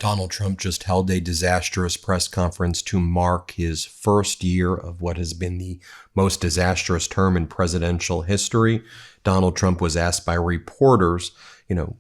Donald Trump just held a disastrous press conference to mark his first year of what has been the most disastrous term in presidential history. Donald Trump was asked by reporters,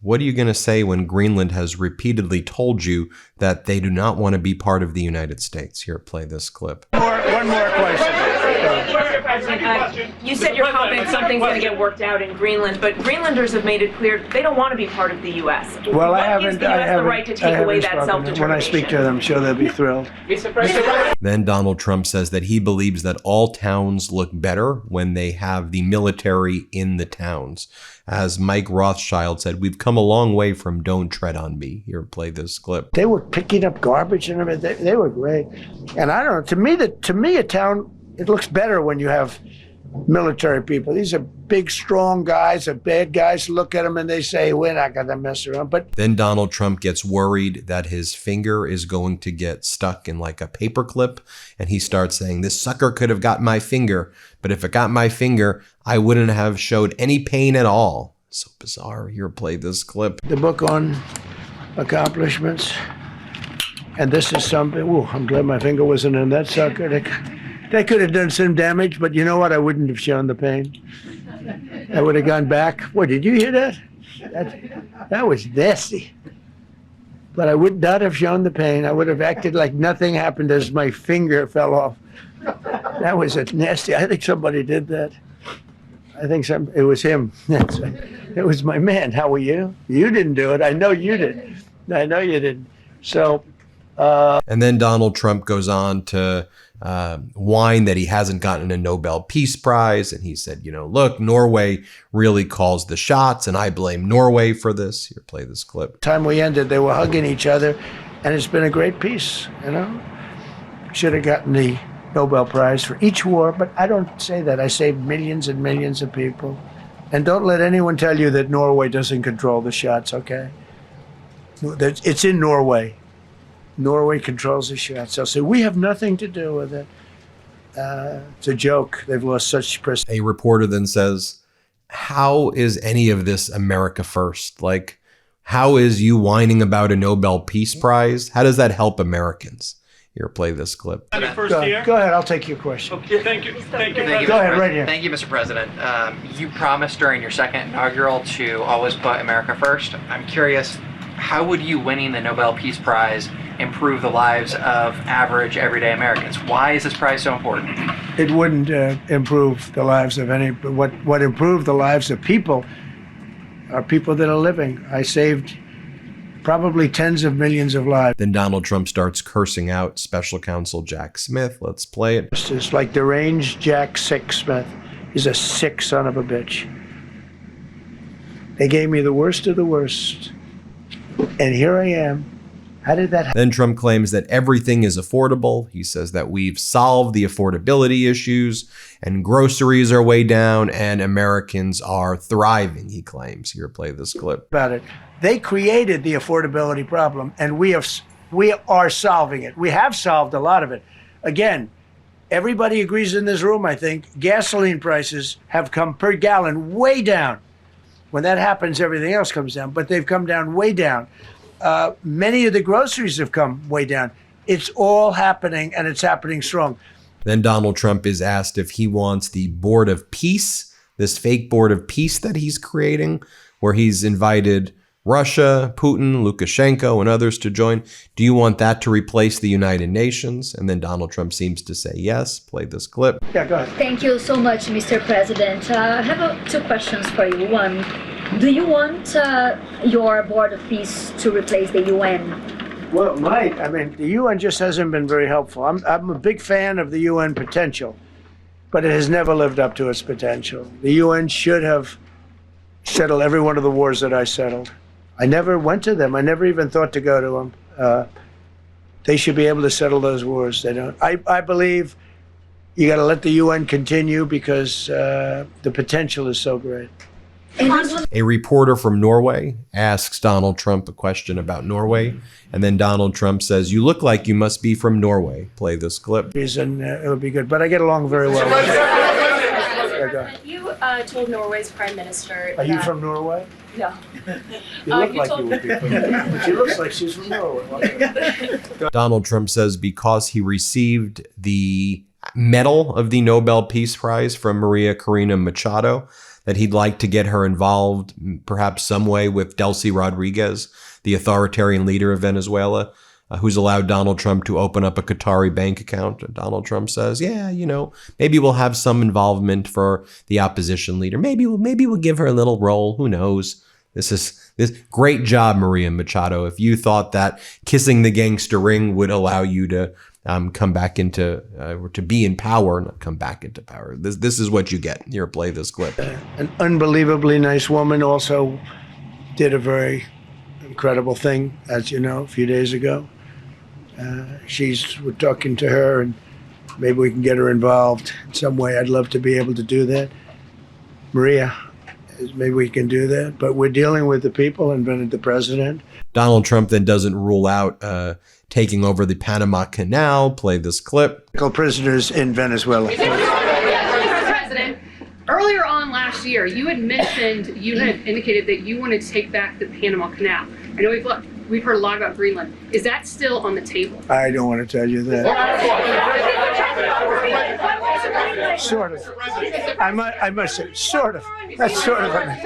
what are you going to say when Greenland has repeatedly told you that they do not want to be part of the United States? Here, play this clip. One more question. Mr. President, you said you're hoping something's going to get worked out in Greenland, but Greenlanders have made it clear they don't want to be part of the U.S. Well, what gives the U.S. the right to take away that self-determination? When I speak to them, I'm sure they'll be thrilled. Mr. President. Then Donald Trump says that he believes that all towns look better when they have the military in the towns. As Mike Rothschild said, we've come a long way from "Don't Tread on Me." Here, play this clip. They were picking up garbage and everything. They were great. And I don't know, to me, a town, it looks better when you have military people. These are big, strong guys, are bad guys. Look at them and they say, we're not going to mess around. But then Donald Trump gets worried that his finger is going to get stuck in like a paper clip. And he starts saying, this sucker could have got my finger. But if it got my finger, I wouldn't have showed any pain at all. So bizarre. Here, play this clip. The book on accomplishments. And this is something, I'm glad my finger wasn't in that sucker. They could have done some damage, but you know what? I wouldn't have shown the pain. I would have gone back. What, did you hear that? That was nasty. But I would not have shown the pain. I would have acted like nothing happened as my finger fell off. That was nasty. I think somebody did that. I think it was him. It was my man. How were you? You didn't do it. I know you did. I know you didn't. So. And then Donald Trump goes on to whine that he hasn't gotten a Nobel Peace Prize. And he said, look, Norway really calls the shots and I blame Norway for this. Here, play this clip. Time we ended, they were hugging each other and it's been a great peace, Should have gotten the Nobel Prize for each war, but I don't say that. I saved millions and millions of people. And don't let anyone tell you that Norway doesn't control the shots, okay? It's in Norway. Norway controls the shots. They'll say, we have nothing to do with it. It's a joke. They've lost such prestige. A reporter then says, how is any of this America first? Like, how is you whining about a Nobel Peace Prize? How does that help Americans? Here, play this clip. Go ahead, I'll take your question. Okay, thank you. Thank you. Go ahead, right here. Thank you, Mr. President. You promised during your second inaugural to always put America first. I'm curious, how would you winning the Nobel Peace Prize improve the lives of average, everyday Americans? Why is this prize so important? It wouldn't improve the lives of any. What improved the lives of people are people that are living. I saved probably tens of millions of lives. Then Donald Trump starts cursing out Special Counsel Jack Smith. Let's play it. It's like deranged Jack Smith. He's a sick son of a bitch. They gave me the worst of the worst. And here I am. How did that happen? Then Trump claims that everything is affordable. He says that we've solved the affordability issues and groceries are way down and Americans are thriving, he claims. Here, play this clip. About it. They created the affordability problem and we are solving it. We have solved a lot of it. Again, everybody agrees in this room, I think, gasoline prices have come per gallon way down. When that happens, everything else comes down, but they've come down way down. Many of the groceries have come way down. It's all happening and it's happening strong. Then Donald Trump is asked if he wants the Board of Peace, this fake Board of Peace that he's creating, where he's invited Russia, Putin, Lukashenko, and others to join. Do you want that to replace the United Nations? And then Donald Trump seems to say yes. Play this clip. Yeah, go ahead. Thank you so much, Mr. President. I have two questions for you. One, do you want your Board of Peace to replace the UN? Well, it might. I mean, the UN just hasn't been very helpful. I'm a big fan of the UN potential, but it has never lived up to its potential. The UN should have settled every one of the wars that I settled. I never went to them. I never even thought to go to them. They should be able to settle those wars. They don't. I believe you got to let the UN continue because the potential is so great. A reporter from Norway asks Donald Trump a question about Norway, and then Donald Trump says, you look like you must be from Norway. Play this clip. And it would be good, but I get along very well with You told Norway's prime minister Are you from Norway? No. You look like you would be from there. But she looks like she's from Norway. Donald Trump says because he received the medal of the Nobel Peace Prize from Maria Corina Machado, that he'd like to get her involved perhaps some way with Delcy Rodriguez, the authoritarian leader of Venezuela, who's allowed Donald Trump to open up a Qatari bank account. And Donald Trump says, yeah, maybe we'll have some involvement for the opposition leader. Maybe we'll give her a little role. Who knows? This great job, Maria Machado. If you thought that kissing the gangster ring would allow you to come back into, or to be in power, not come back into power. This is what you get. Here, play this clip. An unbelievably nice woman also did a very incredible thing, as you know, a few days ago. We're talking to her, and maybe we can get her involved in some way. I'd love to be able to do that. Maria, maybe we can do that. But we're dealing with the people and the president. Donald Trump then doesn't rule out taking over the Panama Canal. Play this clip. Prisoners in Venezuela. Mr. President, earlier on last year, you had indicated that you wanted to take back the Panama Canal. I know we've heard a lot about Greenland. Is that still on the table? I don't want to tell you that. Sort of. I must say, sort of. That's sort of. Okay,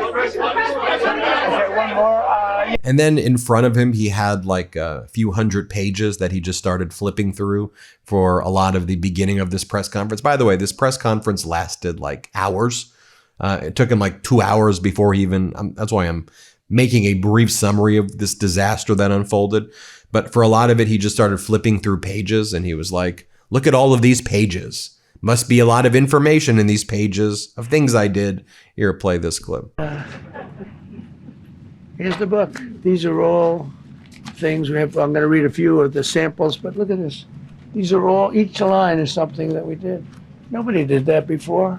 one more. And then in front of him, he had like a few hundred pages that he just started flipping through for a lot of the beginning of this press conference. By the way, this press conference lasted like hours. It took him like 2 hours before he even, that's why I'm making a brief summary of this disaster that unfolded. But for a lot of it, he just started flipping through pages and he was like, look at all of these pages. Must be a lot of information in these pages of things I did. Here, play this clip. Here's the book. These are all things we have. I'm going to read a few of the samples, but look at this. These are all, each line is something that we did. Nobody did that before.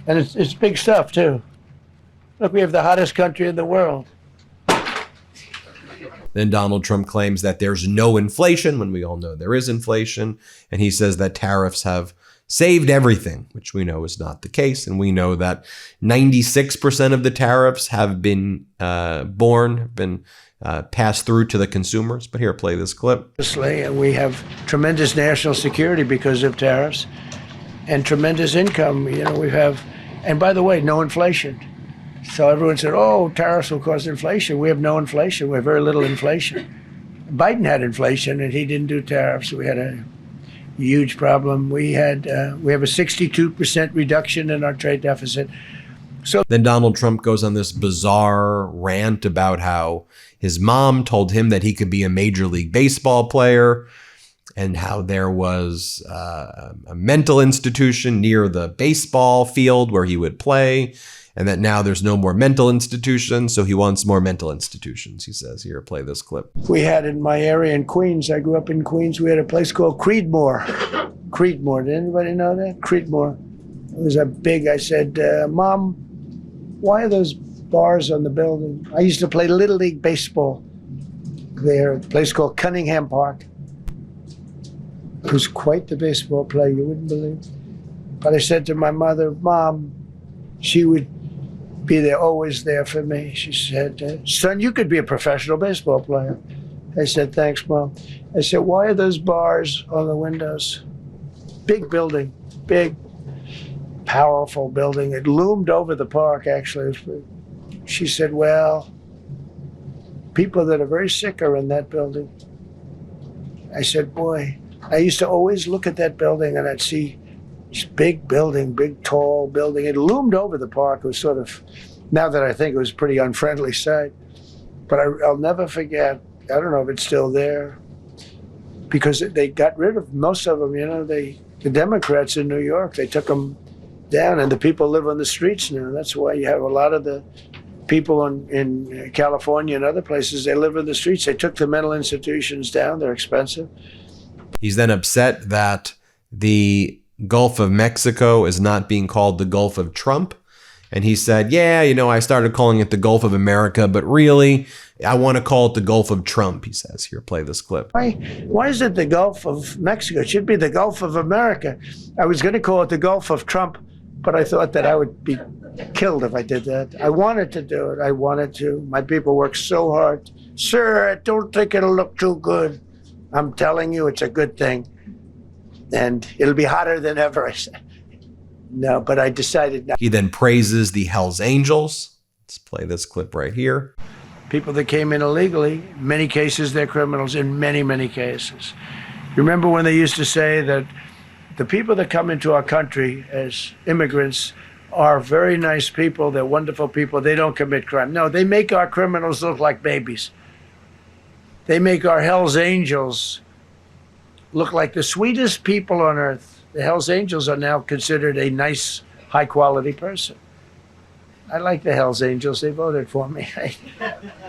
And it's big stuff, too. Look, we have the hottest country in the world. Then Donald Trump claims that there's no inflation when we all know there is inflation. And he says that tariffs have saved everything, which we know is not the case. And we know that 96% of the tariffs have been passed through to the consumers. But here, play this clip. And we have tremendous national security because of tariffs and tremendous income. We have, and by the way, no inflation. So everyone said, oh, tariffs will cause inflation. We have no inflation. We have very little inflation. Biden had inflation, and he didn't do tariffs. We had a huge problem. We have a 62% reduction in our trade deficit. So then Donald Trump goes on this bizarre rant about how his mom told him that he could be a Major League Baseball player and how there was a mental institution near the baseball field where he would play. And that now there's no more mental institutions, so he wants more mental institutions, he says. Here, play this clip. We had in my area in Queens, I grew up in Queens, we had a place called Creedmoor. Creedmoor, did anybody know that? Creedmoor. It was I said, Mom, why are those bars on the building? I used to play Little League Baseball there, a place called Cunningham Park. He was quite the baseball player, you wouldn't believe. But I said to my mother, Mom, she would be there, always there for me. She said, son, you could be a professional baseball player. I said, thanks, Mom. I said, why are those bars on the windows? Big building, big, powerful building. It loomed over the park, actually. She said, well, people that are very sick are in that building. I said, boy, I used to always look at that building and I'd see this big building, big, tall building. It loomed over the park. It was sort of, now that I think it was a pretty unfriendly sight. But I'll never forget, I don't know if it's still there, because they got rid of most of them, the Democrats in New York, they took them down, and the people live on the streets now. That's why you have a lot of the people in California and other places, they live in the streets. They took the mental institutions down. They're expensive. He's then upset that the Gulf of Mexico is not being called the Gulf of Trump. And he said, yeah, I started calling it the Gulf of America, but really, I want to call it the Gulf of Trump, he says. Here, play this clip. Why is it the Gulf of Mexico? It should be the Gulf of America. I was going to call it the Gulf of Trump, but I thought that I would be killed if I did that. I wanted to do it. I wanted to. My people worked so hard. Sir, I don't think it'll look too good. I'm telling you, it's a good thing. And it'll be hotter than ever, I said. No, but I decided not. He then praises the Hells Angels. Let's play this clip right here. People that came in illegally, in many cases, they're criminals in many, many cases. Remember when they used to say that the people that come into our country as immigrants are very nice people, they're wonderful people, they don't commit crime. No, they make our criminals look like babies. They make our Hells Angels look like the sweetest people on earth. The Hells Angels are now considered a nice, high-quality person. I like the Hells Angels. They voted for me.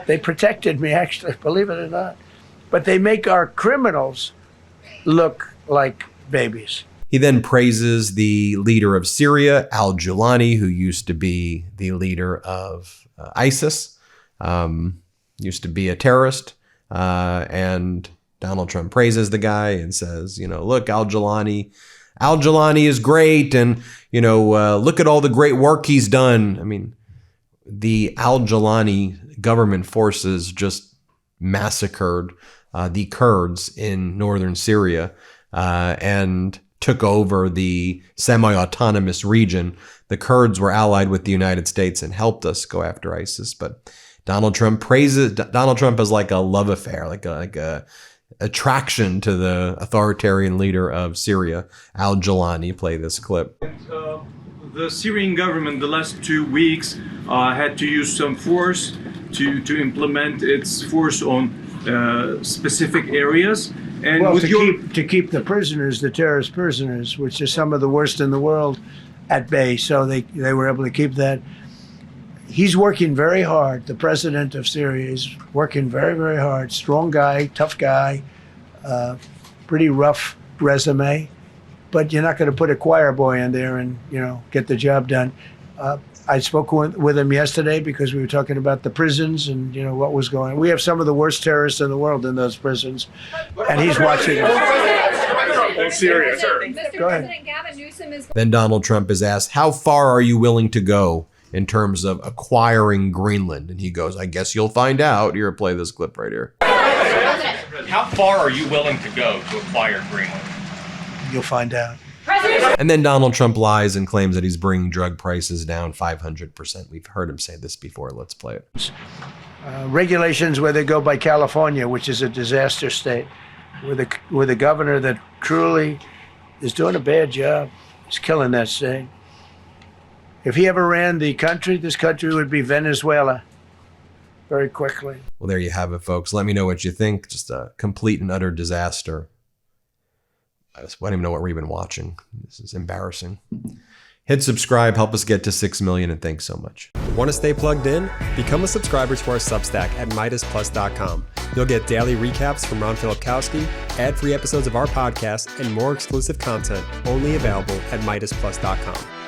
They protected me, actually, believe it or not. But they make our criminals look like babies. He then praises the leader of Syria, al-Jawlani, who used to be the leader of ISIS, used to be a terrorist. And Donald Trump praises the guy and says, look, al-Jawlani is great. And, look at all the great work he's done. I mean, the al-Jawlani government forces just massacred the Kurds in northern Syria and took over the semi-autonomous region. The Kurds were allied with the United States and helped us go after ISIS. But Donald Trump as like a love affair, like a attraction to the authoritarian leader of Syria, al-Jawlani. Play this clip. The Syrian government the last 2 weeks had to use some force to implement its force on specific areas. And well, with to keep the prisoners, the terrorist prisoners, which are some of the worst in the world, at bay. So they were able to keep that. He's working very hard. The president of Syria is working very, very hard. Strong guy, tough guy, pretty rough resume. But you're not going to put a choir boy in there and, get the job done. I spoke with him yesterday because we were talking about the prisons and, what was going on. We have some of the worst terrorists in the world in those prisons. And he's watching it. Syria. Go ahead. Then Donald Trump is asked, how far are you willing to go in terms of acquiring Greenland? And he goes, I guess you'll find out. Here, play this clip right here. How far are you willing to go to acquire Greenland? You'll find out. And then Donald Trump lies and claims that he's bringing drug prices down 500%. We've heard him say this before. Let's play it. Regulations where they go by California, which is a disaster state, with a governor that truly is doing a bad job. He's killing that state. If he ever ran the country, this country would be Venezuela very quickly. Well, there you have it, folks. Let me know what you think. Just a complete and utter disaster. I don't even know what we're even watching. This is embarrassing. Hit subscribe, help us get to 6 million, and thanks so much. Want to stay plugged in? Become a subscriber to our Substack at MeidasPlus.com. You'll get daily recaps from Ron Filipkowski, ad-free episodes of our podcast, and more exclusive content only available at MeidasPlus.com.